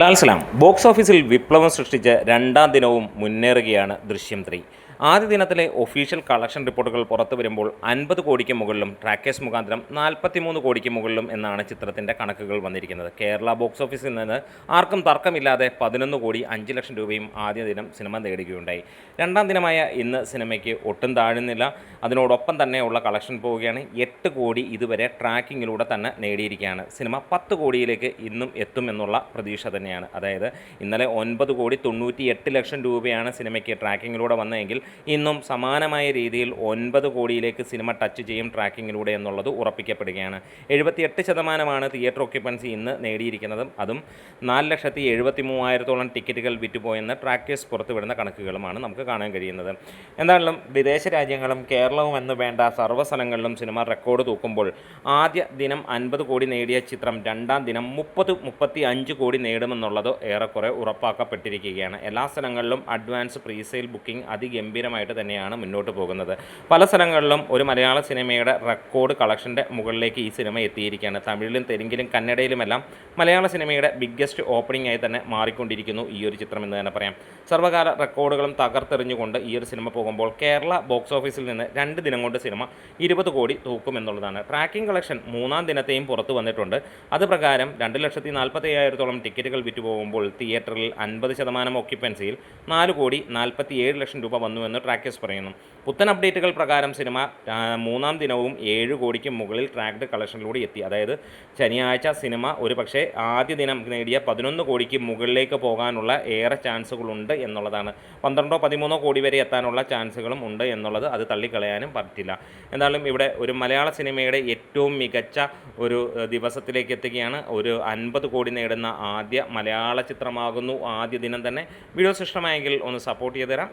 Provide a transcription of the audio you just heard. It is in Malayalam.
ലാൽസലാം ബോക്സ് ഓഫീസിൽ വിപ്ലവം സൃഷ്ടിച്ച് രണ്ടാം ദിനവും മുന്നേറുകയാണ് ദൃശ്യം 3. ആദ്യ ദിനത്തിലെ ഒഫീഷ്യൽ കളക്ഷൻ റിപ്പോർട്ടുകൾ പുറത്തു വരുമ്പോൾ 50 കോടിക്ക് മുകളിലും ട്രാക്കേഴ്സ് മുഖാന്തരം 43 കോടിക്ക് മുകളിലും എന്നാണ് ചിത്രത്തിൻ്റെ കണക്കുകൾ വന്നിരിക്കുന്നത്. കേരള ബോക്സ് ഓഫീസിൽ നിന്ന് ആർക്കും തർക്കമില്ലാതെ 11 കോടി 5 ലക്ഷം രൂപയും ആദ്യ ദിനം സിനിമ നേടുകയുണ്ടായി. രണ്ടാം ദിനമായ ഇന്ന് സിനിമയ്ക്ക് ഒട്ടും താഴുന്നില്ല. അതിനോടൊപ്പം തന്നെയുള്ള കളക്ഷൻ പോവുകയാണ്. 8 കോടി ഇതുവരെ ട്രാക്കിങ്ങിലൂടെ തന്നെ നേടിയിരിക്കുകയാണ്. സിനിമ 10 കോടിയിലേക്ക് ഇന്നും എത്തുമെന്നുള്ള പ്രതീക്ഷ തന്നെയാണ്. അതായത് ഇന്നലെ 9 കോടി 98 ലക്ഷം രൂപയാണ് സിനിമയ്ക്ക് ട്രാക്കിങ്ങിലൂടെ വന്നതെങ്കിൽ ഇന്നും സമാനമായ രീതിയിൽ 9 കോടിയിലേക്ക് സിനിമ ടച്ച് ചെയ്യും ട്രാക്കിങ്ങിലൂടെ എന്നുള്ളത് ഉറപ്പിക്കപ്പെടുകയാണ്. 78% തിയേറ്റർ ഓക്യുപ്പൻസി ഇന്ന് നേടിയിരിക്കുന്നതും അതും 4,73,000 ടിക്കറ്റുകൾ വിറ്റുപോയെന്ന് ട്രാക്കേഴ്സ് പുറത്തുവിടുന്ന കണക്കുകളുമാണ് നമുക്ക് കാണാൻ കഴിയുന്നത്. എന്തായാലും വിദേശ രാജ്യങ്ങളും കേരളവും എന്ന് വേണ്ട സർവ്വസ്ഥലങ്ങളിലും സിനിമ റെക്കോർഡ് തൂക്കുമ്പോൾ ആദ്യ ദിനം 50 കോടി നേടിയ ചിത്രം രണ്ടാം ദിനം 30-35 കോടി നേടുമെന്നുള്ളത് ഏറെക്കുറെ ഉറപ്പാക്കപ്പെട്ടിരിക്കുകയാണ്. എല്ലാ സ്ഥലങ്ങളിലും അഡ്വാൻസ് പ്രീസെയിൽ ബുക്കിംഗ് അതിഗംഭീരമായിട്ട് തന്നെയാണ് മുന്നോട്ട് പോകുന്നത്. പല സ്ഥലങ്ങളിലും ഒരു മലയാള സിനിമയുടെ റെക്കോർഡ് കളക്ഷൻ്റെ മുകളിലേക്ക് ഈ സിനിമ എത്തിയിരിക്കുകയാണ്. തമിഴിലും തെലുങ്കിലും കന്നഡയിലുമെല്ലാം മലയാള സിനിമയുടെ ബിഗ്ഗസ്റ്റ് ഓപ്പണിംഗ് ആയി തന്നെ മാറിക്കൊണ്ടിരിക്കുന്നു ഈ ഒരു ചിത്രം എന്ന് തന്നെ പറയാം. സർവ്വകാല റെക്കോർഡുകളും തകർത്തെറിഞ്ഞുകൊണ്ട് ഈ ഒരു സിനിമ പോകുമ്പോൾ കേരള ബോക്സ് ഓഫീസിൽ നിന്ന് 2 ദിനം കൊണ്ട് സിനിമ 20 കോടി തൂക്കുമെന്നുള്ളതാണ്. ട്രാക്കിംഗ് കളക്ഷൻ മൂന്നാം ദിനത്തെയും പുറത്തു വന്നിട്ടുണ്ട്. അത് പ്രകാരം 2,45,000 ടിക്കറ്റുകൾ വിറ്റുപോകുമ്പോൾ തിയേറ്ററിൽ 50% ഓക്യുപ്പൻസിയിൽ 4 കോടി 47 ലക്ഷം രൂപ വന്നുവെന്ന് ട്രാക്കേഴ്സ് പറയുന്നു. പുത്തൻ അപ്ഡേറ്റുകൾ പ്രകാരം സിനിമ മൂന്നാം ദിനവും 7 കോടിക്ക് മുകളിൽ ട്രാക്ഡ് കളക്ഷനിലൂടെ എത്തി. അതായത് ശനിയാഴ്ച സിനിമ ഒരു പക്ഷേ ആദ്യ ദിനം നേടിയ 11 കോടിക്ക് മുകളിലേക്ക് പോകാനുള്ള ഏറെ ചാൻസുകളുണ്ട് എന്നുള്ളതാണ്. 12-13 കോടി വരെ എത്താനുള്ള ചാൻസുകളും ഉണ്ട് എന്നുള്ളത് അത് തള്ളിക്കളയാനും പറ്റില്ല. എന്തായാലും ഇവിടെ ഒരു മലയാള സിനിമയുടെ ഏറ്റവും മികച്ച ഒരു ദിവസത്തിലേക്ക് എത്തുകയാണ്. ഒരു 50 കോടി നേടുന്ന ആദ്യ മലയാള ചിത്രമാകുന്നു ആദ്യ ദിനം തന്നെ. വീഡിയോസ് ഇഷ്ടമായെങ്കിൽ ഒന്ന് സപ്പോർട്ട് ചെയ്ത് തരാം.